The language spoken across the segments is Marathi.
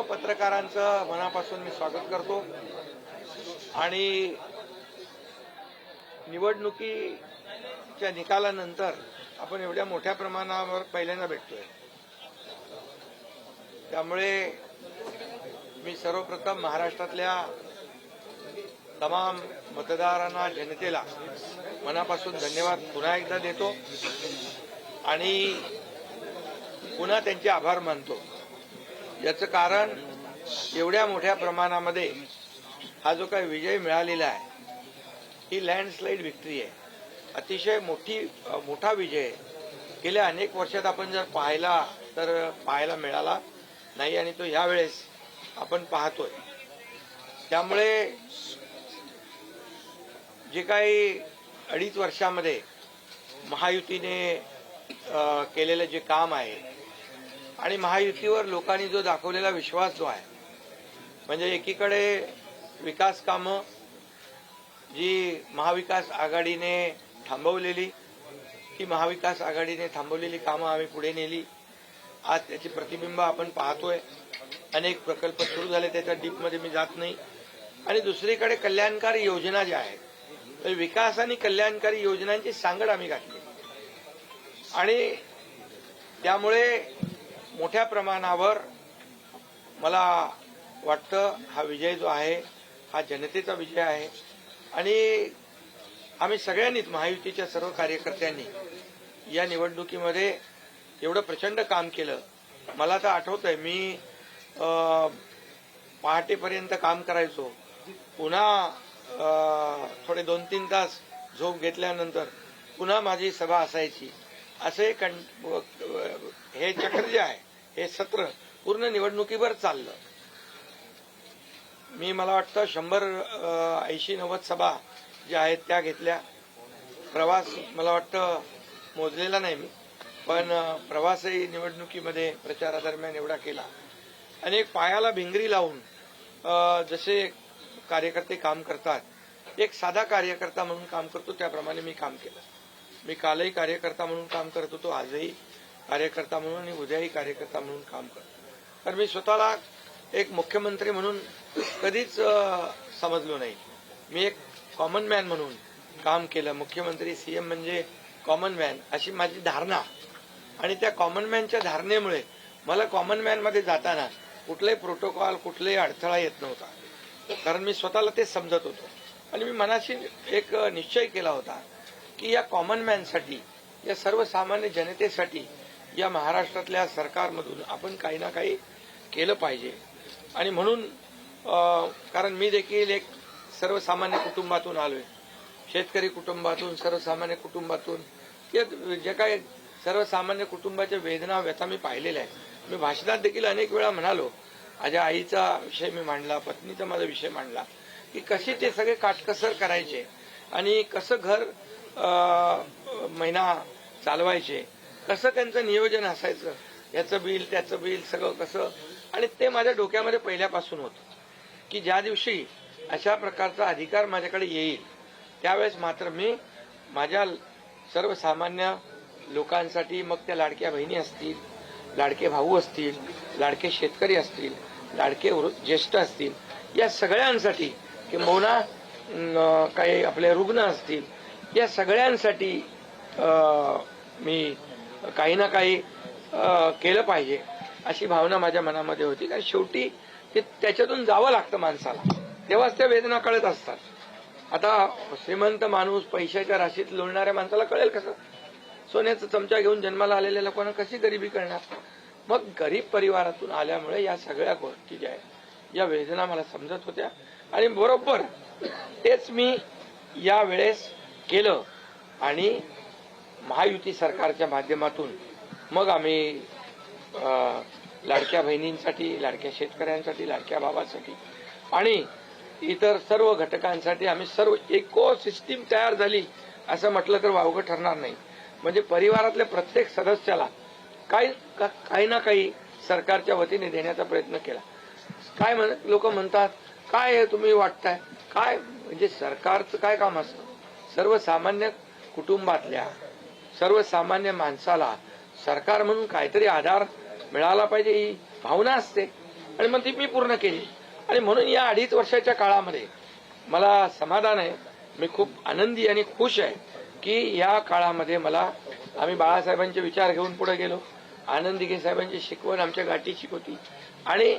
पत्रकारांचं मनापासून मी स्वागत करतो आणि निवडणुकीच्या निकालानंतर आपण एवढ्या मोठ्या प्रमाणावर पहिल्यांदा भेटतोय। त्यामुळे मी सर्वप्रथम महाराष्ट्रातल्या तमाम मतदारांना, जनतेला मनापासून धन्यवाद पुन्हा एकदा देतो आणि पुन्हा त्यांचे आभार मानतो। याचं कारण एवढ्या मोठ्या प्रमाणामध्ये हा जो काही विजय मिळालेला आहे ही लँडस्लाइड विक्ट्री आहे। अतिशय मोठा विजय गेल्या अनेक वर्षात आपण जर पाहायला मिळाला नाही आणि तो यावेळेस आपण पाहतोय। त्यामुळे जे काही 2.5 वर्षामध्ये महायुतीने केलेलं जे काम आहे आणि महायुतीवर लोकांनी जो दाखवलेला विश्वास जो आहे, म्हणजे एकीकडे विकास कामं जी महाविकास आघाडीने थांबवलेली, ती महाविकास आघाडीने थांबवलेली कामं आम्ही पुढे नेली। आज त्याची प्रतिबिंब आपण पाहतोय। अनेक प्रकल्प सुरू झाले, त्याच्या डीपमध्ये मी जात नाही। आणि दुसरीकडे कल्याणकारी योजना ज्या आहेत, तर विकास आणि कल्याणकारी योजनांची सांगड आम्ही घातली आणि त्यामुळे मोठ्या प्रमाणावर मला वाटतं हा विजय जो आहे हा जनतेचा विजय आहे। आणि आम्ही सगळ्यांनीच, महायुतीच्या सर्व कार्यकर्त्यांनी या निवडणुकीमध्ये एवढं प्रचंड काम केलं। मला तर आठवतंय मी पहाटेपर्यंत काम करायचो, पुन्हा थोडे 2-3 तास झोप घेतल्यानंतर पुन्हा माझी सभा असायची। असे हे चक्र जे आहे, हे सत्र पूर्ण निवडणुकीवर चाललं। मला वाटतं 180-90 सभा ज्या आहेत त्या घेतल्या। प्रवास मला वाटतं मोजलेला नाही मी, पण प्रवासही निवडणुकीमध्ये प्रचारादरम्यान एवढा केला। अनेक पायाला भिंगरी लावून जसे कार्यकर्ते काम करतात, एक साधा कार्यकर्ता म्हणून काम करतो त्याप्रमाणे मी काम केलं। मी कालही कार्यकर्ता म्हणून काम करत होतो, आजही कार्यकर्ता म्हणून आणि उद्याही कार्यकर्ता म्हणून काम करतो। तर मी स्वतःला एक मुख्यमंत्री म्हणून कधीच समजलो नाही। मी एक कॉमन मॅन म्हणून काम केलं। मुख्यमंत्री, सीएम म्हणजे कॉमन मॅन अशी माझी धारणा, आणि त्या कॉमन मॅनच्या धारणेमुळे मला कॉमन मॅनमध्ये जाताना कुठलाही प्रोटोकॉल, कुठलाही अडथळा येत नव्हता, कारण मी स्वतःला ते समजत होतो। आणि मी मनाशी एक निश्चय केला होता की या कॉमन मॅनसाठी, या सर्वसामान्य जनतेसाठी या महाराष्ट्रातल्या सरकारमधून आपण काही ना काही केलं पाहिजे। आणि म्हणून कारण मी देखील एक सर्वसामान्य कुटुंबातून आलोय, शेतकरी कुटुंबातून, सर्वसामान्य कुटुंबातून, जे काही सर्वसामान्य कुटुंबाच्या वेदना, व्यथा मी पाहिलेल्या आहेत। मी भाषणात देखील अनेक वेळा म्हणालो, माझ्या आईचा विषय मी मांडला, पत्नीचा माझा विषय मांडला, की कसे ते सगळे काटकसर करायचे आणि कसं घर महिना चालवायचे, कसं त्यांचं नियोजन असायचं, याचं बिल त्याचं बिल सगळं कसं। आणि ते माझ्या डोक्यामध्ये पहिल्यापासून होतं की ज्या दिवशी अशा प्रकारचा अधिकार माझ्याकडे येईल त्यावेळेस मात्र मी माझ्या सर्वसामान्य लोकांसाठी, मग त्या लाडक्या बहिणी असतील, लाडके भाऊ असतील, लाडके शेतकरी असतील, लाडके ज्येष्ठ असतील, या सगळ्यांसाठी, किंबहुना काही आपले रुग्ण असतील, या सगळ्यांसाठी मी काही ना काही केलं पाहिजे अशी भावना माझ्या मनामध्ये होती। कारण शेवटी त्याच्यातून जावं लागतं माणसाला, तेव्हाच त्या वेदना कळत असतात। आता श्रीमंत माणूस, पैशाच्या राशीत लोळणाऱ्या माणसाला कळेल कसं? सोन्याचा चमचा घेऊन जन्माला आलेल्या लोकांना कशी गरिबी कळणार? मग गरीब परिवारातून आल्यामुळे या सगळ्या गोष्टी ज्या आहेत, या वेदना मला समजत होत्या आणि बरोबर तेच मी या वेळेस केलं। आणि महायुती सरकारच्या माध्यमातून मग आम्ही लाडक्या बहिणींसाठी, लाडक्या शेतकऱ्यांसाठी, लाडक्या भावासाठी आणि इतर सर्व घटकांसाठी आम्ही सर्व इको सिस्टीम तयार झाली असं म्हटलं तर वावगं ठरणार नाही। म्हणजे परिवारातल्या प्रत्येक सदस्याला काही ना काही सरकारच्या वतीने देण्याचा प्रयत्न केला। काय लोक म्हणतात, काय तुम्ही वाटताय, काय म्हणजे सरकारचं काय काम असतं? सर्वसामान्य कुटुंबातल्या सर्वसामान्य माणसाला सरकार म्हणून काहीतरी आधार मिळाला पाहिजे ही भावना असते। आणि मग ती मी पूर्ण केली. आणि म्हणून या 2.5 वर्षाच्या काळामध्ये मला समाधान आहे. मी खूप आनंदी आणि खुश आहे की या काळामध्ये आम्ही बाळासाहेबांचे विचार घेऊन पुढे गेलो. आनंद दिघे साहेबांची शिकवण आमच्या गाठी शिकवती आणि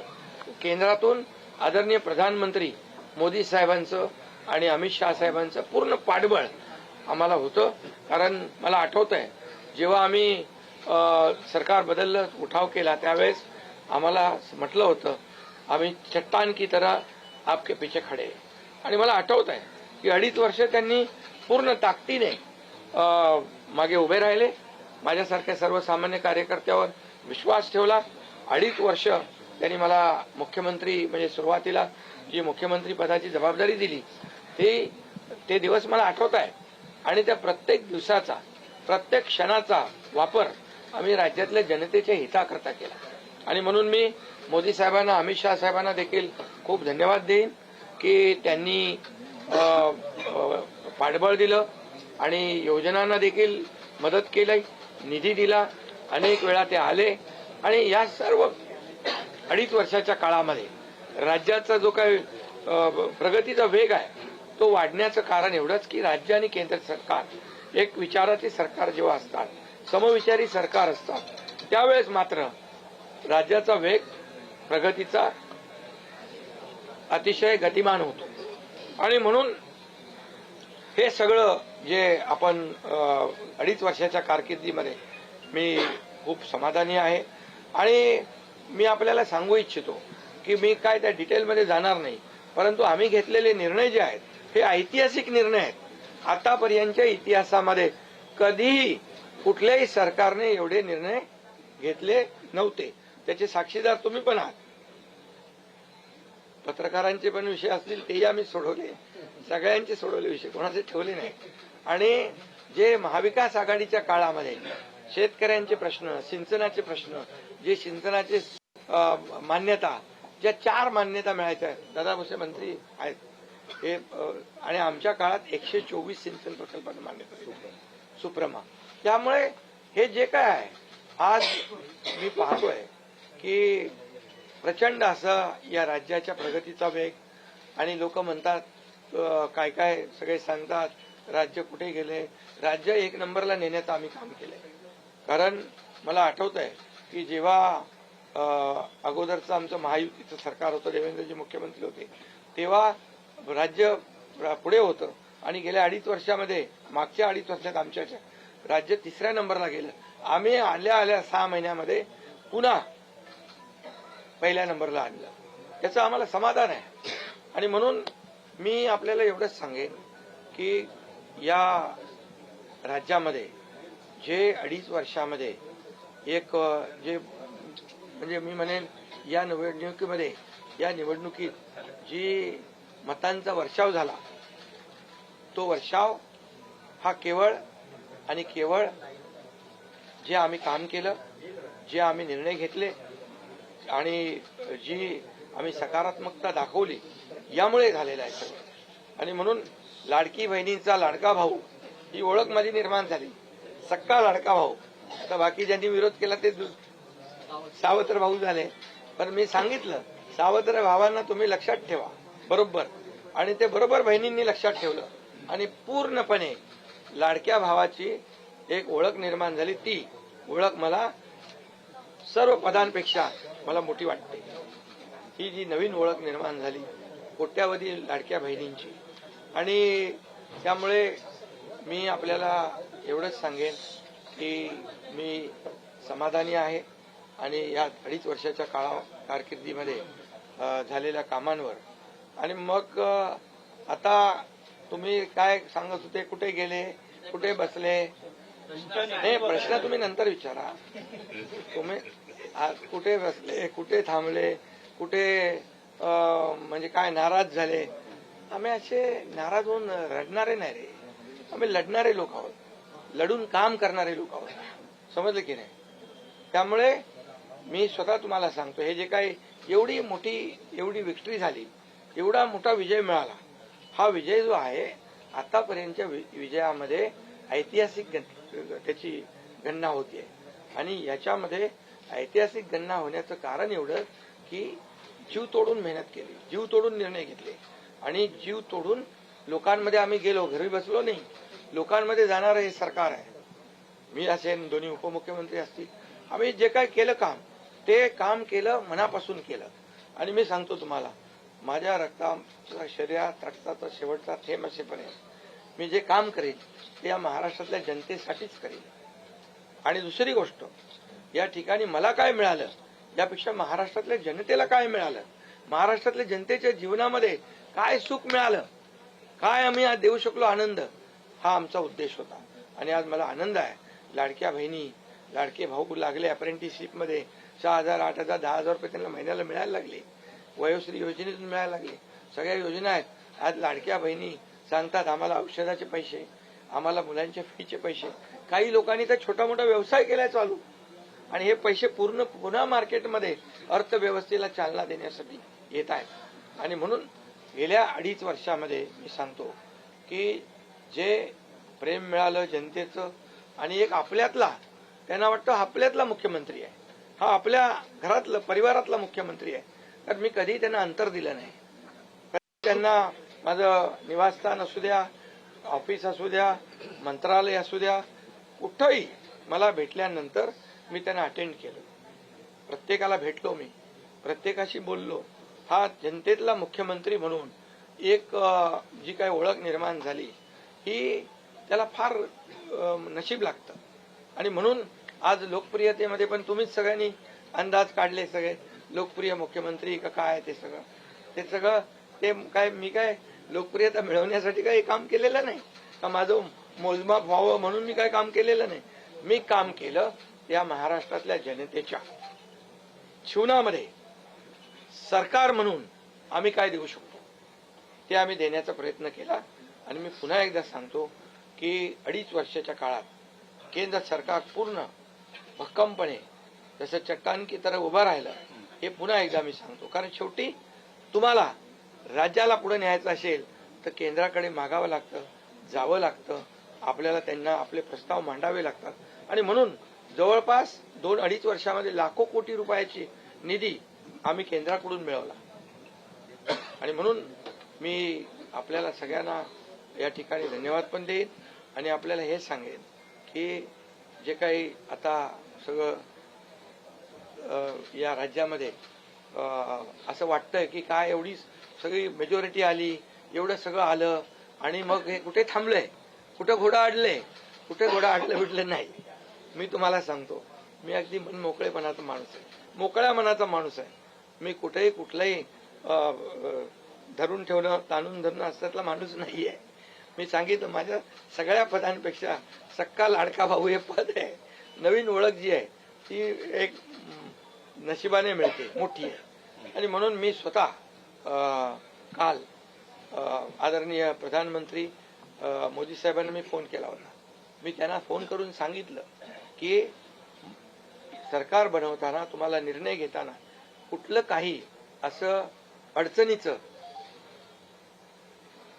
केंद्रातून आदरणीय प्रधानमंत्री मोदी साहेबांचं आणि अमित शहा साहेबांचं पूर्ण पाठबळ आम्हाला होतं. कारण मला आठवत आहे जेव्हा आम्ही सरकार बदललं, उठाव केला, त्यावेळेस आम्हाला म्हटलं होतं आम्ही चट्टान की तरह आपके पीछे खडे. आणि मला आठवत आहे की 2.5 वर्ष त्यांनी पूर्ण ताकदीने मागे उभे राहिले. माझ्यासारख्या सर्वसामान्य कार्यकर्त्यावर विश्वास ठेवला. 2.5 वर्ष त्यांनी मला मुख्यमंत्री म्हणजे सुरुवातीला जी मुख्यमंत्री पदाची जबाबदारी दिली ते दिवस मला आठवत आहे. आणि त्या प्रत्येक दिवसाचा प्रत्येक क्षणाचा वापर आम्ही राज्यातल्या जनतेच्या हिताकरता केला. आणि म्हणून मी मोदी साहेबांना, अमित शहा साहेबांना देखील खूप धन्यवाद देईन की त्यांनी पाठबळ दिलं आणि योजनांना देखील मदत केली, निधी दिला. अनेक वेळा ते आले आणि या सर्व 2.5 वर्षाच्या काळामध्ये राज्याचा जो काही प्रगतीचा वेग आहे तो वाढण्याचं कारण एवढंच की राज्य आणि केंद्र सरकार एक विचाराचे सरकार जेव्हा असतात, समविचारी सरकार असतात, त्यावेळेस मात्र राज्याचा वेग प्रगतीचा अतिशय गतिमान होतो. आणि म्हणून हे सगळं जे आपण 2.5 वर्षाच्या कारकिर्दीमध्ये मी खूप समाधानी आहे. आणि मी आपल्याला सांगू इच्छितो की मी काय त्या डिटेलमध्ये जाणार नाही, परंतु आम्ही घेतलेले निर्णय जे आहेत हे ऐतिहासिक निर्णय आहेत. आतापर्यंतच्या इतिहासामध्ये कधीही कुठल्याही सरकारने एवढे निर्णय घेतले नव्हते. त्याचे साक्षीदार तुम्ही पण आहात. पत्रकारांचे पण विषय असतील तेही आम्ही सोडवले, सगळ्यांचे सोडवले विषय, कोणाचे ठेवले नाही. आणि जे महाविकास आघाडीच्या काळामध्ये शेतकऱ्यांचे प्रश्न, सिंचनाचे प्रश्न, जे सिंचनाचे मान्यता, ज्या 4 मान्यता मिळायच्या, दादा भुसे मंत्री आहेत हे, आणि आमच्या काळात 124 सिंचन प्रकल्पांना मान्यता, सुप्रमा. त्यामुळे हे जे काय आहे आज मी पाहतोय की प्रचंड असा या राज्याच्या प्रगतीचा वेग. आणि लोक म्हणतात काय काय सगळे सांगतात राज्य कुठे गेले. राज्य 1 नंबरला नेण्याचं आम्ही काम केलंय. कारण मला आठवत आहे की जेव्हा अगोदरचं आमचं महायुतीचं सरकार होतं, देवेंद्रजी मुख्यमंत्री होते, तेव्हा राज्य पुढे होतं. आणि गेल्या 2.5 वर्षामध्ये, मागच्या 2.5 वर्षात आमच्या राज्य 3ऱ्या नंबरला गेलं. आम्ही आल्या 6 महिन्यामध्ये पुन्हा 1ल्या नंबरला आणलं. याचं आम्हाला समाधान आहे. आणि म्हणून मी आपल्याला एवढंच सांगेन की या राज्यामध्ये जे 2.5 वर्षामध्ये एक जे म्हणजे मी म्हणेन या निवडणुकीत जी मतांचा वर्षाव झाला, तो वर्षाव हा केवळ आणि केवळ जे आम्ही काम केलं, जे आम्ही निर्णय घेतले आणि जी आम्ही सकारात्मकता दाखवली यामुळे झालेला आहे सगळं. आणि म्हणून लाडकी बहिणीचा लाडका भाऊ ही ओळख माझी निर्माण झाली. सक्का लाडका भाऊ. आता बाकी ज्यांनी विरोध केला ते सावत्र भाऊ झाले. पण मी सांगितलं सावत्र भावांना तुम्ही लक्षात ठेवा बरोबर. आणि ते बरोबर बहिणींनी लक्षात ठेवलं आणि पूर्णपणे लाडक्या भावाची एक ओळख निर्माण झाली. ती ओळख मला सर्व पदांपेक्षा मला मोठी वाटते. ही जी नवीन ओळख निर्माण झाली कोट्यावधी लाडक्या बहिणींची. आणि त्यामुळे मी आपल्याला एवढंच सांगेन की मी समाधानी आहे आणि या 2.5 वर्षाच्या कारकिर्दीमध्ये झालेल्या कामांवर. आणि मग आता तुम्ही काय सांगत होते, कुठे गेले, कुठे बसले, हे प्रश्न तुम्ही नंतर विचारा. तुम्ही कुठे बसले, कुठे थांबले, कुठे म्हणजे काय नाराज झाले. आम्ही असे नाराज होऊन रडणारे नाही रे. आम्ही लढणारे लोक आहोत, लढून काम करणारे लोक आहोत. समजलं की नाही. त्यामुळे मी स्वतः तुम्हाला सांगतो, हे जे काही एवढी विक्ट्री झाली, एवढा मोठा विजय मिळाला, हा विजय जो आहे आतापर्यंतच्या विजयामध्ये ऐतिहासिक त्याची गणना होतीये. आणि याच्यामध्ये ऐतिहासिक गणना होण्याचं कारण एवढं की जीव तोडून मेहनत केली, जीव तोडून निर्णय घेतले आणि जीव तोडून लोकांमध्ये आम्ही गेलो, घरी बसलो नाही, लोकांमध्ये जाणारं हे सरकार आहे. मी असेन, दोन्ही उपमुख्यमंत्री असतील, आम्ही जे काय केलं काम, ते काम केलं, मनापासून केलं. आणि मी सांगतो तुम्हाला, माझ्या रक्ताच्या शरीरात रक्ताचा शेवटचा थेंब असेपर्यंत मी जे काम करेन ते या महाराष्ट्रातल्या जनतेसाठीच करेन. आणि दुसरी गोष्ट, या ठिकाणी मला काय मिळालं यापेक्षा महाराष्ट्रातल्या जनतेला काय मिळालं, महाराष्ट्रातल्या जनतेच्या जीवनामध्ये काय सुख मिळालं, काय आम्ही आज देऊ शकलो आनंद, हा आमचा उद्देश होता. आणि आज मला आनंद आहे, लाडक्या बहिणी लाडके भाऊ लागले अप्रेंटिसशिपमध्ये, 6,000 8,000 10,000 रुपये त्यांना महिन्याला मिळायला लागले, वयोश्री योजनेतून मिळायला लागले, सगळ्या योजना आहेत. आज लाडक्या बहिणी सांगतात आम्हाला औषधाचे पैसे, आम्हाला मुलांच्या फीचे पैसे. काही लोकांनी तर छोटा मोठा व्यवसाय केलाय चालू, आणि हे पैसे पुन्हा मार्केटमध्ये अर्थव्यवस्थेला चालना देण्यासाठी येत आहेत. आणि म्हणून गेल्या 2.5 वर्षामध्ये मी सांगतो की जे प्रेम मिळालं जनतेचं, आणि एक आपल्यातला, त्यांना वाटतं आपल्यातला मुख्यमंत्री आहे, हा आपल्या घरातला परिवारातला मुख्यमंत्री आहे. तर मी कधी त्यांना अंतर दिलं नाही. त्यांना माझं निवासस्थान असू द्या, ऑफिस असू द्या, मंत्रालय असू द्या, कुठंही मला भेटल्यानंतर मी त्यांना अटेंड केलं, प्रत्येकाला भेटलो, मी प्रत्येकाशी बोललो. हा जनतेतला मुख्यमंत्री म्हणून एक जी काही ओळख निर्माण झाली, ही त्याला फार नशीब लागतं. आणि म्हणून आज लोकप्रियतेमध्ये पण तुम्हीच सगळ्यांनी अंदाज काढले, सगळे लोकप्रिय मुख्यमंत्री का काय, ते सगळं ते काय, मी काय लोकप्रियता मिळवण्यासाठी काही काम केलेलं नाही का, माझं मोजमाप व्हावं म्हणून मी काय काम केलेलं नाही. मी काम केलं या महाराष्ट्रातल्या जनतेच्या जीवनामध्ये सरकार म्हणून आम्ही काय देऊ शकतो ते आम्ही देण्याचा प्रयत्न केला. आणि मी पुन्हा एकदा सांगतो की 2.5 वर्षाच्या काळात केंद्र सरकार पूर्ण भक्कमपणे जसं चट्टान की तरह उभं राहिलं, हे पुन्हा एकदा मी सांगतो. कारण शेवटी तुम्हाला राज्याला पुढे न्यायचं असेल तर केंद्राकडे मागावं लागतं, जावं लागतं, आपल्याला त्यांना आपले प्रस्ताव मांडावे लागतात. आणि म्हणून जवळपास 2-2.5 वर्षामध्ये लाखो कोटी रुपयाची निधी आम्ही केंद्राकडून मिळवला. आणि म्हणून मी आपल्याला सगळ्यांना या ठिकाणी धन्यवाद पण देईन आणि आपल्याला हे सांगेन की जे काही आता सगळं या राज्यामध्ये असं वाटतंय की काय एवढी सगळी मेजॉरिटी आली, एवढं सगळं आलं आणि मग हे कुठे थांबलंय, कुठं घोडा अडलंय, कुठे घोडा अडलं बिडलं नाही. मी तुम्हाला सांगतो, मी अगदी मन मोकळेपणाचा माणूस आहे, मोकळ्या मनाचा माणूस आहे. मी कुठेही कुठलंही धरून ठेवणं, ताणून धरणं असल्यातला माणूस नाही आहे. मी सांगितलं, माझ्या सगळ्या पदांपेक्षा सक्का लाडका भाऊ हे पद आहे. नवीन ओळख जी आहे ती एक नशिबाने मिळते, मोठी आहे. आणि म्हणून मी स्वतः काल आदरणीय प्रधानमंत्री मोदी साहेबांना मी फोन केला होता. मी त्यांना फोन करून सांगितलं की सरकार बनवताना, तुम्हाला निर्णय घेताना कुठलं काही असं अडचणीचं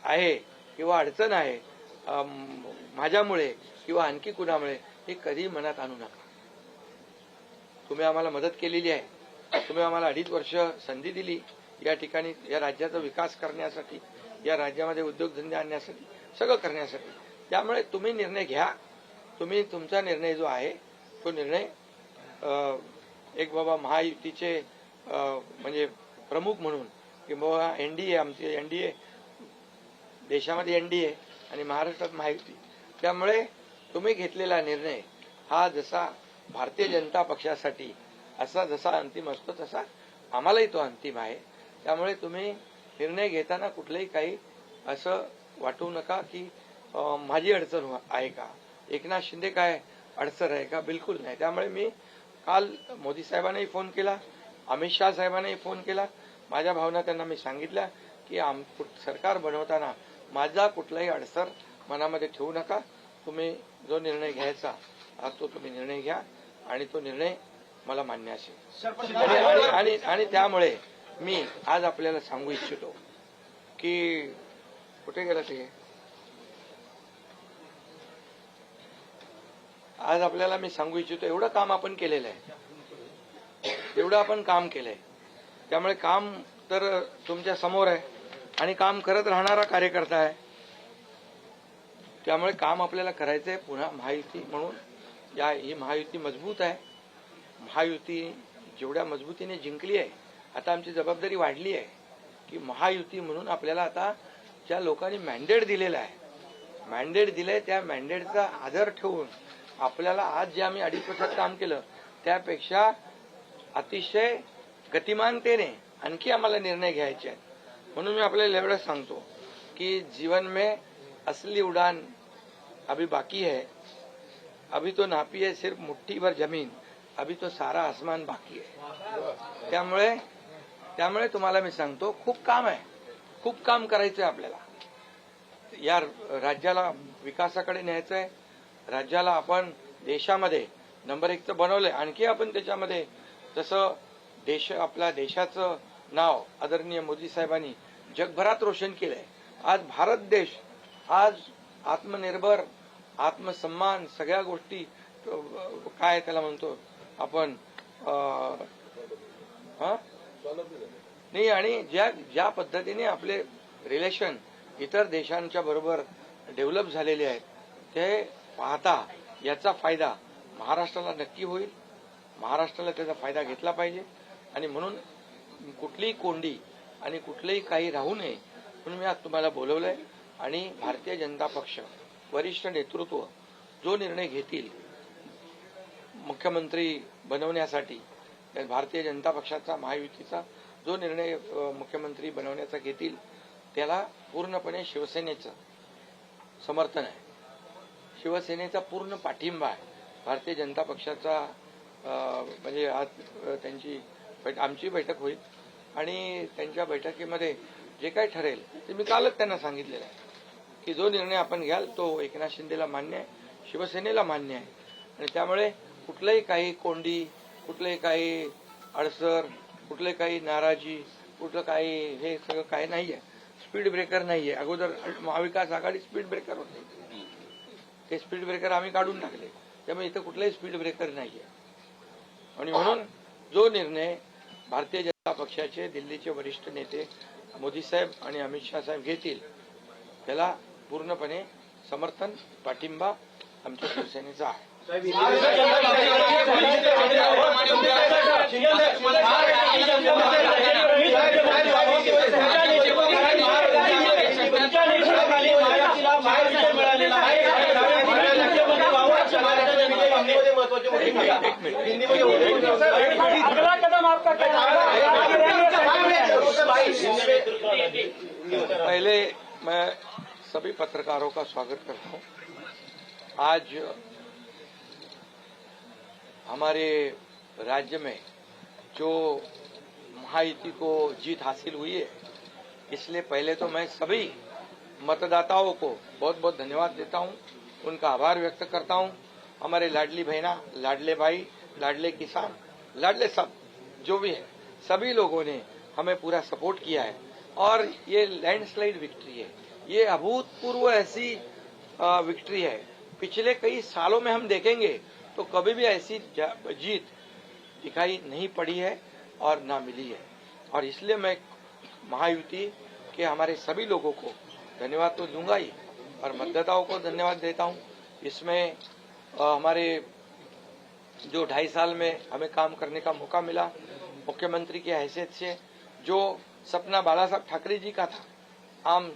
आहे किंवा अडचण आहे माझ्यामुळे किंवा आणखी कुणामुळे, हे कधी मनात आणू नका. तुम्ही आम्हाला मदत केलेली आहे, तुम्ही आम्हाला 2.5 वर्ष संधी दिली या ठिकाणी या राज्याचा विकास करण्यासाठी, या राज्यामध्ये उद्योगधंदे आणण्यासाठी, सगळं करण्यासाठी. त्यामुळे तुम्ही निर्णय घ्या. तुम्ही तुमचा निर्णय जो आहे तो निर्णय एक बाबा महायुतीचे म्हणजे प्रमुख म्हणून की बाबा एनडीए, आमचे एनडीए, देशामध्ये एनडीए आणि महाराष्ट्रात महायुती, त्यामुळे तुम्ही घेतलेला निर्णय हा जसा भारतीय जनता पक्षासाठी असा जसा अंतिम असतो तसा आम्हालाही तो अंतिम आहे. त्यामुळे तुम्ही निर्णय घेताना कुठलंही काही असं वाटू नका की माझी अडचण आहे का, एकनाथ शिंदे काय अडचण आहे का, बिलकुल नाही. त्यामुळे मी काल मोदी साहेबांनाही फोन केला, अमित शहा साहेबांनाही फोन केला. माझ्या भावना त्यांना मी सांगितल्या की सरकार बनवताना माझा कुठलाही अडसर मनामध्ये ठेवू नका. तुम्ही जो निर्णय घ्यायचा तो तुम्ही निर्णय घ्या आणि तो निर्णय मला मान्य असेल. आणि त्यामुळे मी आज आपल्याला सांगू इच्छितो की कुठे गेलं ते, आज आपल्याला मी सांगू इच्छितो, एवढं काम आपण केलेलं आहे, एवढं आपण काम केलंय. त्यामुळे काम तर तुमच्या समोर आहे आणि काम करत राहणारा कार्यकर्ता आहे. त्यामुळे काम आपल्याला करायचं आहे. पुन्हा महायुती म्हणून ही महायुती मजबूत आहे. महायुती जेवढ्या मजबूतीने जिंकली आहे, आता आमची जबाबदारी वाढली आहे की महायुती म्हणून आपल्याला आता ज्या लोकांनी मॅन्डेट दिलेला आहे, मॅन्डेट दिलंय त्या मॅन्डेटचा आदर ठेवून आपल्याला आज जे आम्ही 2.5 वर्षात काम केलं त्यापेक्षा अतिशय गतिमानतेने आणखी आम्हाला निर्णय घ्यायचे आहेत. म्हणून मी आपल्याला एवढंच सांगतो की जीवन में असली उड़ान अभी बाकी है, अभी तो नापी है सिर्फ मुट्ठी भर जमीन, अभी तो सारा आसमान बाकी है. त्यामुळे तुम्हाला मी सांगतो खूप काम आहे, खूप काम करायचं आहे आपल्याला. या राज्याला विकासाकडे न्यायचं आहे. राज्याला आपण देशामध्ये नंबर 1चं बनवलंय. आणखी आपण त्याच्यामध्ये जसं आपल्या देशाचं नाव आदरणीय मोदी साहेबांनी जगभरात रोशन केलंय. आज भारत देश आज आत्मनिर्भर, आत्मसन्मान सगळ्या गोष्टी काय त्याला म्हणतो आपण नाही, आणि ज्या पद्धतीने आपले रिलेशन इतर देशांच्या बरोबर डेव्हलप झालेले आहेत ते पाहता याचा फायदा महाराष्ट्राला नक्की होईल. महाराष्ट्राला त्याचा फायदा घेतला पाहिजे आणि म्हणून कुठलीही कोंडी आणि कुठलेही काही राहू नये म्हणून मी आज तुम्हाला बोलवलंय. आणि भारतीय जनता पक्ष वरिष्ठ नेतृत्व जो निर्णय घेतील मुख्यमंत्री बनवण्यासाठी, भारतीय जनता पक्षाचा महायुतीचा जो निर्णय मुख्यमंत्री बनवण्याचा घेतील त्याला पूर्णपणे शिवसेनेचं समर्थन आहे, शिवसेनेचा पूर्ण पाठिंबा आहे. भारतीय जनता पक्षाचा म्हणजे आज आमची बैठक होईल आणि त्यांच्या बैठकीमध्ये जे काही ठरेल ते मी कालच त्यांना सांगितलेलं आहे की जो निर्णय आपण घ्याल तो एकनाथ शिंदेला मान्य आहे, शिवसेनेला मान्य आहे. आणि त्यामुळे कुठलंही काही कोंडी, कुठलंही काही अडसर, कुठले काही नाराजी, कुठलं काही हे सगळं काही नाहीये. स्पीड ब्रेकर नाहीये. अगोदर महाविकास आघाडी स्पीड ब्रेकर होते, ते स्पीड ब्रेकर आम्ही काढून टाकले. त्यामुळे इथं कुठलाही स्पीड ब्रेकर नाहीये. आणि म्हणून जो निर्णय भारतीय जनता पक्षाचे दिल्लीचे वरिष्ठ नेते मोदी साहेब आणि अमित शाह साहेब घेतील त्याला पूर्णपणे समर्थन, पाठिंबा आमच्या शिवसेनेचा आहे. अगला कदम आपका क्या पहले मैं सभी पत्रकारों का स्वागत करता हूं. आज हमारे राज्य में जो महायुति को जीत हासिल हुई है, इसलिए पहले तो मैं सभी मतदाताओं को बहुत बहुत धन्यवाद देता हूं, उनका आभार व्यक्त करता हूं. हमारे लाडली बहना, लाडले भाई, लाडले किसान, लाडले सब जो भी है, सभी लोगों ने हमें पूरा सपोर्ट किया है और ये लैंडस्लाइड विक्ट्री है. ये अभूतपूर्व ऐसी विक्ट्री है. पिछले कई सालों में हम देखेंगे तो कभी भी ऐसी जीत दिखाई नहीं पड़ी है और ना मिली है. और इसलिए मैं महायुति के हमारे सभी लोगों को धन्यवाद तो दूंगा ही और मतदाताओं को धन्यवाद देता हूं. इसमें हमारे जो 2.5 साल में हमें काम करने का मौका मिला, मुख्यमंत्री की हैसियत से जो सपना बाला साहब ठाकरे जी का था, आम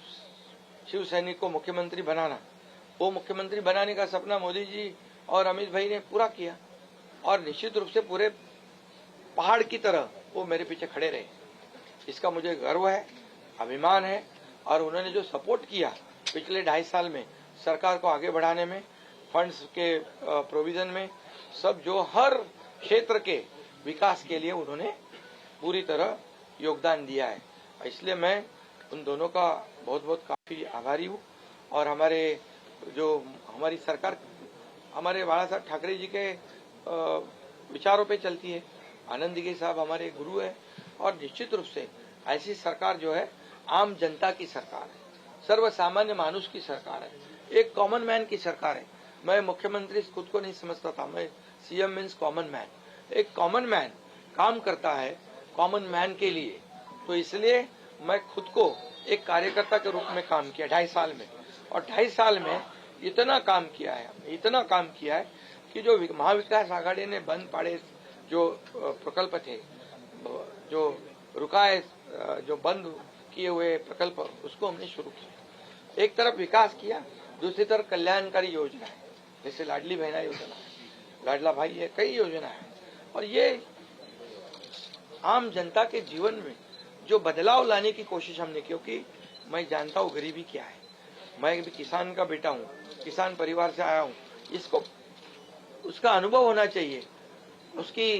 शिव सैनिक को मुख्यमंत्री बनाना, वो मुख्यमंत्री बनाने का सपना मोदी जी और अमित भाई ने पूरा किया और निश्चित रूप से पूरे पहाड़ की तरह वो मेरे पीछे खड़े रहे. इसका मुझे गर्व है, अभिमान है. और उन्होंने जो सपोर्ट किया पिछले 2.5 साल में सरकार को आगे बढ़ाने में, फंड्स के प्रोविजन में, सब जो हर क्षेत्र के विकास के लिए उन्होंने पूरी तरह योगदान दिया है. इसलिए मैं उन दोनों का बहुत बहुत काफी आभारी हूँ. और हमारी सरकार हमारे बाला साहब ठाकरे जी के विचारों पे चलती है. आनंद दिघे साहब हमारे गुरु है और निश्चित रूप से ऐसी सरकार जो है आम जनता की सरकार है, सर्वसामान्य मानुष की सरकार है, एक कॉमन मैन की सरकार है. मैं मुख्यमंत्री खुद को नहीं समझता था, मैं सीएम मीन्स कॉमन मैन. एक कॉमन मैन काम करता है, कॉमन मैन के लिए। तो इसलिए मैं खुद को एक कार्यकर्ता के रूप में काम किया 2.5 साल में, और 2.5 साल में इतना काम किया है, इतना काम किया है कि जो महाविकास आघाड़ी ने बंद पड़े जो प्रकल्प थे, जो रुकाए, जो बंद किए हुए प्रकल्प, उसको हमने शुरू किया। एक तरफ विकास किया, दूसरी तरफ कल्याणकारी योजना है, जैसे लाडली बहना योजना है, लाडला भाई है, कई योजना है। और ये आम जनता के जीवन में जो बदलाव लाने की कोशिश हमने, क्योंकि मैं जानता हूँ गरीबी क्या है, मैं भी किसान का बेटा हूँ, किसान परिवार से आया हूँ, इसको उसका अनुभव होना चाहिए, उसकी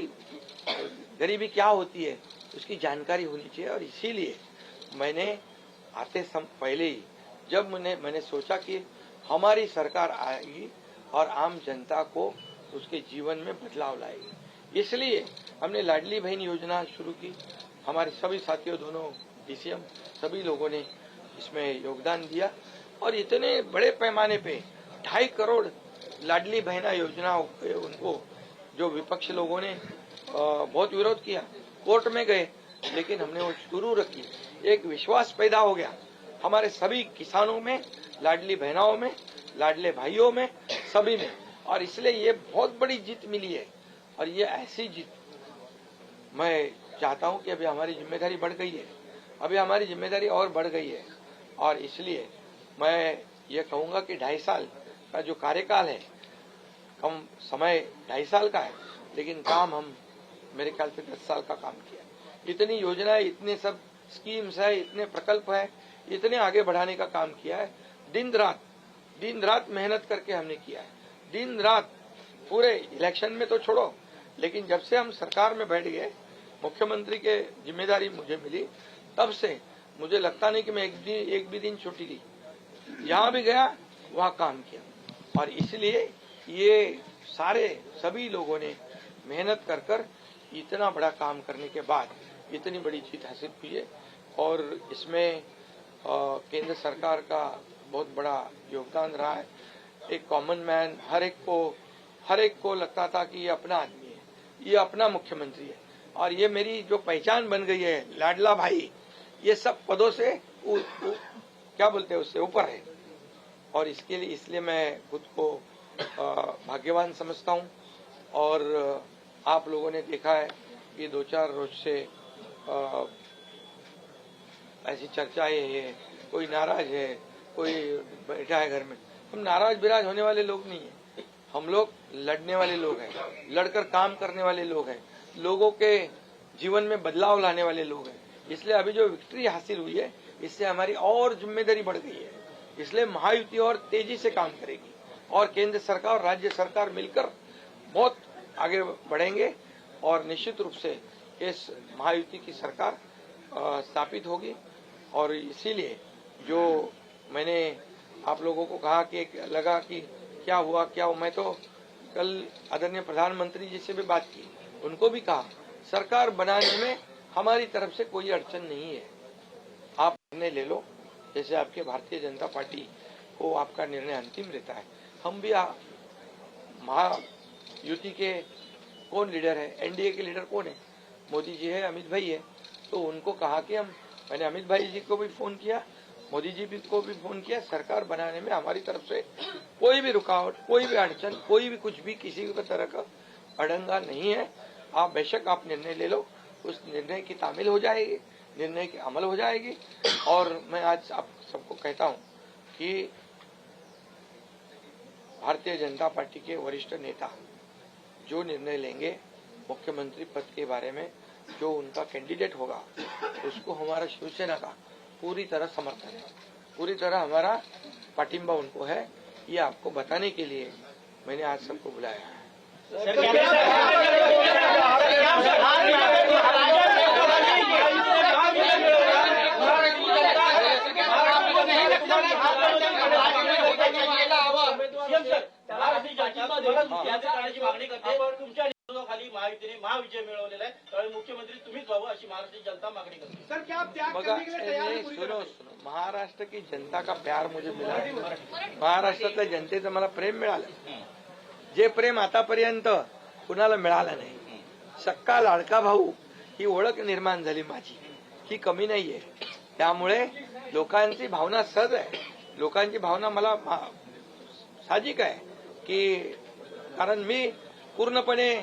गरीबी क्या होती है उसकी जानकारी होनी चाहिए। और इसीलिए मैंने आते पहले ही जब मैंने सोचा कि हमारी सरकार आएगी और आम जनता को उसके जीवन में बदलाव लाएगी, इसलिए हमने लाडली बहन योजना शुरू की। हमारे सभी साथियों, दोनों डीसीएम, सभी लोगों ने इसमें योगदान दिया और इतने बड़े पैमाने पे 2.5 करोड़ लाडली बहना योजना उनको जो विपक्ष लोगों ने बहुत विरोध किया, कोर्ट में गए, लेकिन हमने वो शुरू रखी। एक विश्वास पैदा हो गया हमारे सभी किसानों में, लाडली बहनाओं में, लाडले भाइयों में, सभी में, और इसलिए ये बहुत बड़ी जीत मिली है। और ये ऐसी जीत मैं चाहता हूं कि अभी हमारी जिम्मेदारी बढ़ गई है, अभी हमारी जिम्मेदारी और बढ़ गई है। और इसलिए मैं ये कहूंगा कि 2.5 साल का जो कार्यकाल है, कम समय 2.5 साल का है, लेकिन काम हम मेरे ख्याल से 10 साल का काम किया। इतनी योजनाएं, इतने सब स्कीम्स है, इतने प्रकल्प है, इतने आगे बढ़ाने का काम किया है। दिन रात मेहनत करके हमने किया है, दिन रात। पूरे इलेक्शन में तो छोड़ो, लेकिन जब से हम सरकार में बैठ गए, मुख्यमंत्री के जिम्मेदारी मुझे मिली, तब से मुझे लगता नहीं कि मैं एक भी दिन छुट्टी ली। जहां भी गया वहां काम किया। और इसलिए ये सभी लोगों ने मेहनत कर इतना बड़ा काम करने के बाद इतनी बड़ी जीत हासिल की है। और इसमें केंद्र सरकार का बहुत बड़ा योगदान रहा है। एक कॉमन मैन, हर एक को लगता था कि ये अपना आदमी है, ये अपना मुख्यमंत्री है, और ये मेरी जो पहचान बन गई है, लाडला भाई, ये सब पदों से क्या बोलते हैं, उससे ऊपर है। और इसलिए मैं खुद को भाग्यवान समझता हूं। और आप लोगों ने देखा है कि 2-4 रोज से ऐसी चर्चाएं है, कोई नाराज है, कोई बैठा है घर में। हम नाराज बिराज होने वाले लोग नहीं है, हम लोग लड़ने वाले लोग हैं, लड़कर काम करने वाले लोग हैं, लोगों के जीवन में बदलाव लाने वाले लोग हैं। इसलिए अभी जो विक्ट्री हासिल हुई है, इससे हमारी और जिम्मेदारी बढ़ गई है। इसलिए महायुति और तेजी से काम करेगी और केंद्र सरकार और राज्य सरकार मिलकर बहुत आगे बढ़ेंगे और निश्चित रूप से इस महायुति की सरकार स्थापित होगी। और इसीलिए जो मैंने आप लोगों को कहा कि लगा कि क्या हुआ, मैं तो कल आदरणीय प्रधानमंत्री जी से भी बात की, उनको भी कहा सरकार बनाने में हमारी तरफ से कोई अड़चन नहीं है, आप निर्णय ले लो। जैसे आपके भारतीय जनता पार्टी को आपका निर्णय अंतिम रहता है, हम भी महायुति के कौन लीडर है, एनडीए के लीडर कौन है, मोदी जी है, अमित भाई है। तो उनको कहा कि मैंने अमित भाई जी को भी फोन किया, मोदी जी को भी फोन किया, सरकार बनाने में हमारी तरफ से कोई भी रुकावट, कोई भी अड़चन, कोई भी कुछ भी किसी भी तरह का अड़ंगा नहीं है। आप बेशक आप निर्णय ले लो, उस निर्णय की तामील हो जाएगी, निर्णय की अमल हो जाएगी। और मैं आज आप सबको कहता हूं कि भारतीय जनता पार्टी के वरिष्ठ नेता जो निर्णय लेंगे मुख्यमंत्री पद के बारे में, जो उनका कैंडिडेट होगा, उसको हमारा शिवसेना का पूरी तरह समर्थन है, पूरी तरह हमारा पाटिंबा उनको है। ये आपको बताने के लिए मैंने आज सबको बुलाया है। खाली महायुतीने महाविजय मिळवलेला आहे, त्यावेळी मुख्यमंत्री तुम्हीच व्हावं अशी महाराष्ट्राची जनता मागणी करते। सर, क्या आप त्याग करने के लिए तैयार हैं? सुनो, महाराष्ट्र की जनता का प्यार मुझे मिला, महाराष्ट्रातल्या जनतेचं मला प्रेम मिळालं, जे प्रेम आतापर्यंत कुणाला मिळालं नाही। सक्का लाडका भाऊ ही ओळख निर्माण झाली माझी, ही कमी नाहीये. त्यामुळे लोकांची भावना सहज आहे, लोकांची भावना मला साहजिक आहे की कारण मी पूर्णपणे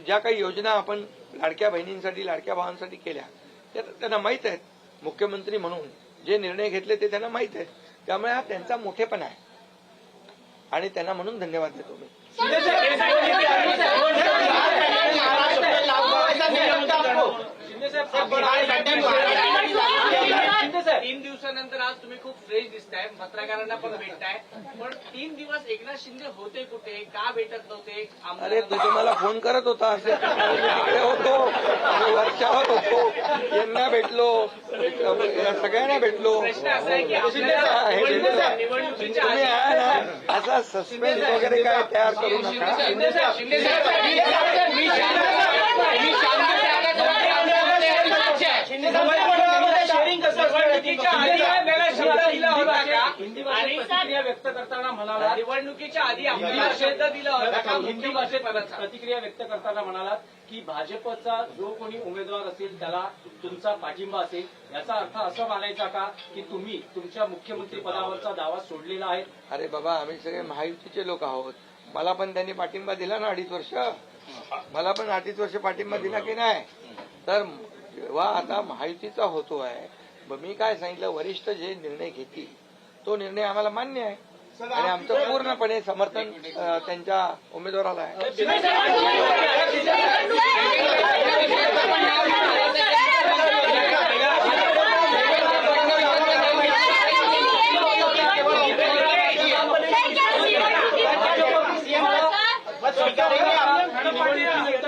ज्या काही योजना आपण लाडक्या बहिणींसाठी लाडक्या भावांसाठी केल्या त्या त्यांना माहीत आहेत. मुख्यमंत्री म्हणून जे निर्णय घेतले ते त्यांना माहीत आहेत. त्यामुळे हा त्यांचा मोठेपणा आहे आणि त्यांना म्हणून धन्यवाद देतो मी. तीन दिवसानंतर आज तुम्ही खूप फ्रेश दिसताय, पत्रकारांना पण भेटताय, पण 3 दिवस एकनाथ शिंदे होते कुठे, का भेटत नव्हते? अरे तुझं मला फोन करत होता असे तिकडे होतो, वर्षावर होतो, यांना भेटलो, सगळ्यांना भेटलो. प्रश्न असा आहे की तुम्ही असा सस्पेन्स वगैरे काय तयार करू नका. शेअरिंग कसं निवडणुकीच्या व्यक्त करताना म्हणाला, निवडणुकीच्या आधी आमदार शब्द दिला होता का? हिंदी भाषेत प्रतिक्रिया व्यक्त करताना म्हणालात की भाजपचा जो कोणी उमेदवार असेल त्याला तुमचा पाठिंबा असेल, याचा अर्थ असं मानायचा का की तुम्ही तुमच्या मुख्यमंत्री पदावरचा दावा सोडलेला आहे? अरे बाबा, आम्ही सगळे महायुतीचे लोक आहोत. मला पण त्यांनी पाठिंबा दिला ना 2.5 वर्ष. मला पण 2.5 वर्ष पाठिंबा दिला की नाही. तर जेव्हा आता महायुतीचा होतो आहे, मी काय सांगितलं, वरिष्ठ जे निर्णय घेतील तो निर्णय आम्हाला मान्य आहे आणि आमचं पूर्णपणे समर्थन त्यांच्या उमेदवाराला आहे.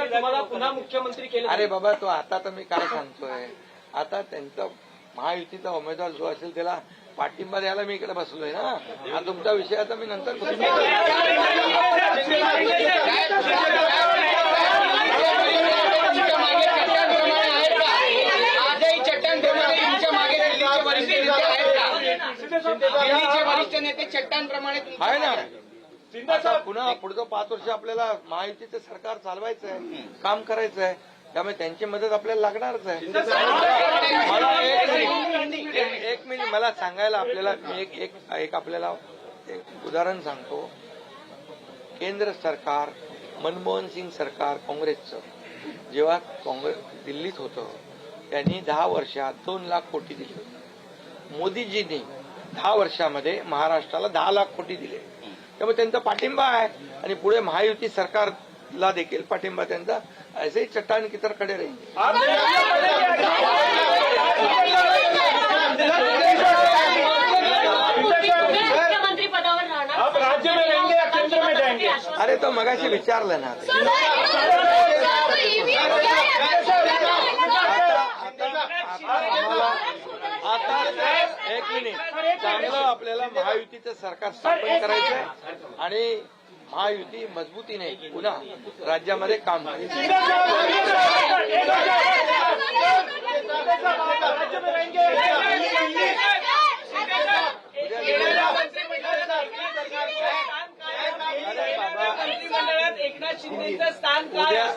तुम्हाला पुन्हा मुख्यमंत्री केलं? अरे बाबा, तो आता तर मी काय सांगतोय, आता त्यांचा महायुतीचा उमेदवार जो असेल त्याला पाठिंबा द्यायला मी इकडे बसलोय ना. हा तुमचा विषय आता मी नंतर वरिष्ठ नेते चट्टांप्रमाणे आहे ना. आता पुन्हा पुढचं 5 वर्ष आपल्याला महायुतीचं सरकार चालवायचं आहे, काम करायचं आहे. त्यामुळे त्यांची मदत आपल्याला लागणारच आहे. मला एक मिनिट मला सांगायला आपल्याला मी एक आपल्याला एक उदाहरण सांगतो. केंद्र सरकार, मनमोहन सिंग सरकार काँग्रेसचं जेव्हा काँग्रेस दिल्लीत होतं त्यांनी 10 वर्षात 2 लाख कोटी दिले. मोदीजींनी 10 वर्षामध्ये महाराष्ट्राला 10 लाख कोटी दिले. त्यामुळे त्यांचा पाठिंबा आहे आणि पुढे महायुती सरकारला देखील पाठिंबा त्यांचा ऐसे ही चट्टान की तरह खड़े रहेंगे. मुख्यमंत्री पदावर राहणार, आप राज्य में रहेंगे या केंद्र में जाएंगे? अरे तो मगाशी विचारलं ना. आता एक मिनिट, चांगलं आपल्याला महायुतीचं सरकार स्थापन करायचं आहे आणि महायुती मजबूतीने पुन्हा राज्यामध्ये काम करायचं.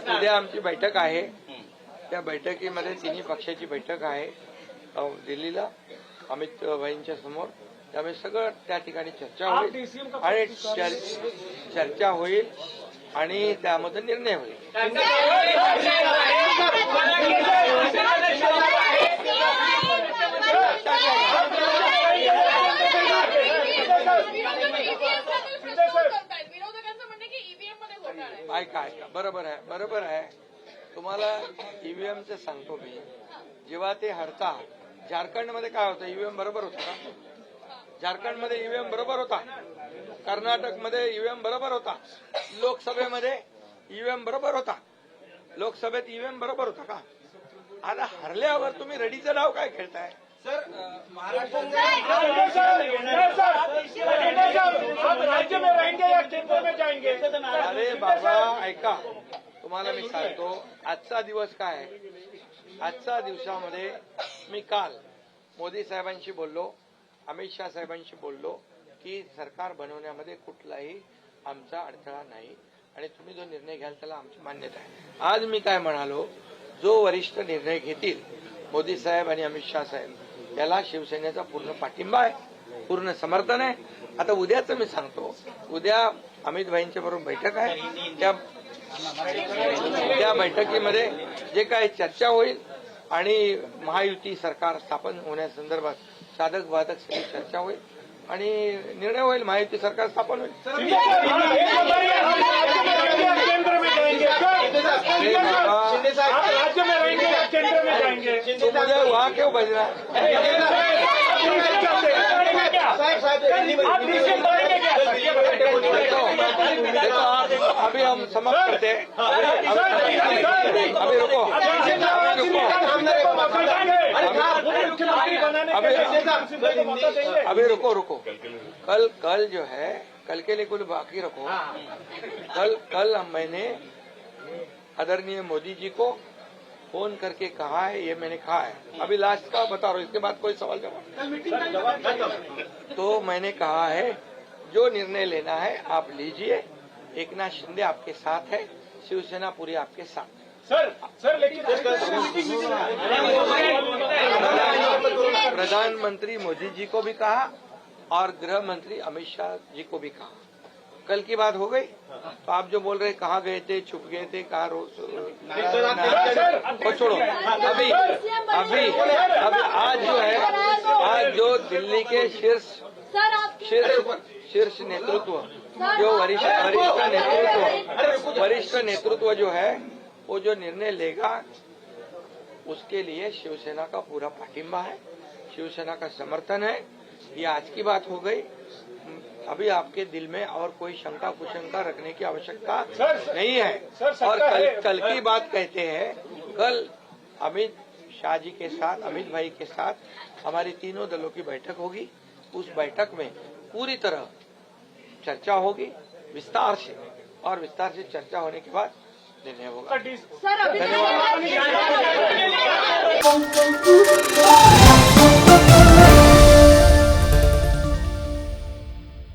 उद्या आमची बैठक आहे. त्या बैठकीमध्ये तिन्ही पक्षाची बैठक आहे दिल्लीला अमित भाईंच्या समोर. त्यामुळे सगळं त्या ठिकाणी चर्चा होईल आणि चर्चा होईल आणि त्यामध्ये निर्णय होईल. ऐका बरोबर आहे. तुम्हाला ईव्हीएमचं सांगतो मी. जेव्हा ते हरता झारखंडमध्ये काय होतं, ईव्हीएम बरोबर होतं का? झारखंडमध्ये ईव्हीएम बरोबर होता, कर्नाटकमध्ये ईव्हीएम बरोबर होता, लोकसभेमध्ये ईव्हीएम बरोबर होता, लोकसभेत ईव्हीएम बरोबर होता का? आता हरल्यावर तुम्ही रडीचं नाव काय खेळताय? सर महाराष्ट्र राज्य में रहेंगे या केंद्र में जाएंगे? अरे बाबा ऐका, तुम्हाला मी सांगतो आजचा दिवस काय आहे. आजच्या दिवसामध्ये मी काल मोदी साहेबांशी बोललो, अमित शाह साहेबांशी बोललो की सरकार बनवण्यामध्ये कुठलाही आमचा अडथळा नाही आणि तुम्ही जो निर्णय घ्याल त्याला आमची मान्यता आहे. आज मी काय म्हणालो, जो वरिष्ठ निर्णय घेतील मोदी साहेब आणि अमित शहा साहेब याला शिवसेनेचा पूर्ण पाठिंबा आहे, पूर्ण समर्थन आहे. आता उद्याच मी सांगतो, उद्या अमित भाईंच्या बरोबर बैठक आहे. त्या बैठकीमध्ये जे काही चर्चा होईल आणि महायुती सरकार स्थापन होण्यासंदर्भात साधक बाधक सगळी चर्चा होईल आणि निर्णय होईल. महायुती सरकार स्थापन होईल. राज्य में रहेंगे या केंद्र में जाएंगे? तो मुझे वहाँ क्यों बजना है? देखो आप अभी हम समाप्त करते हैं. अभी रुको अभी रुको. कल जो है, कल के लिए कुछ बाकी रखो. कल मैंने आदरणीय मोदी जी को फोन करके कहा है, ये मैंने कहा है. अभी लास्ट का बता रहा हूँ, इसके बाद कोई सवाल जवाब. तो मैंने कहा है जो निर्णय लेना है आप लीजिए. एकनाथ शिंदे आपके साथ है, शिवसेना पूरी आपके साथ है. सर लेकिन प्रधानमंत्री मोदी जी को भी कहा और गृह मंत्री अमित शाह जी को भी कहा. कल की बात हो गई. तो आप जो बोल रहे कहाँ गए थे, छुप गए थे, कहाँ वो छोड़ो. अभी आज जो है, आज जो दिल्ली के शीर्ष नेतृत्व, जो वरिष्ठ नेतृत्व जो है, वो जो निर्णय लेगा उसके लिए शिवसेना का पूरा पाठिंबा है, शिवसेना का समर्थन है. ये आज की बात हो गई. अभी आपके दिल में और कोई शंका कुशंका रखने की आवश्यकता नहीं है. और कल की बात कहते हैं, कल अमित शाह जी के साथ, अमित भाई के साथ हमारी तीनों दलों की बैठक होगी. उस बैठक में पूरी तरह चर्चा होगी विस्तार से, और विस्तार से चर्चा होने के बाद निर्णय होगा. सर अभी धन्यवाद.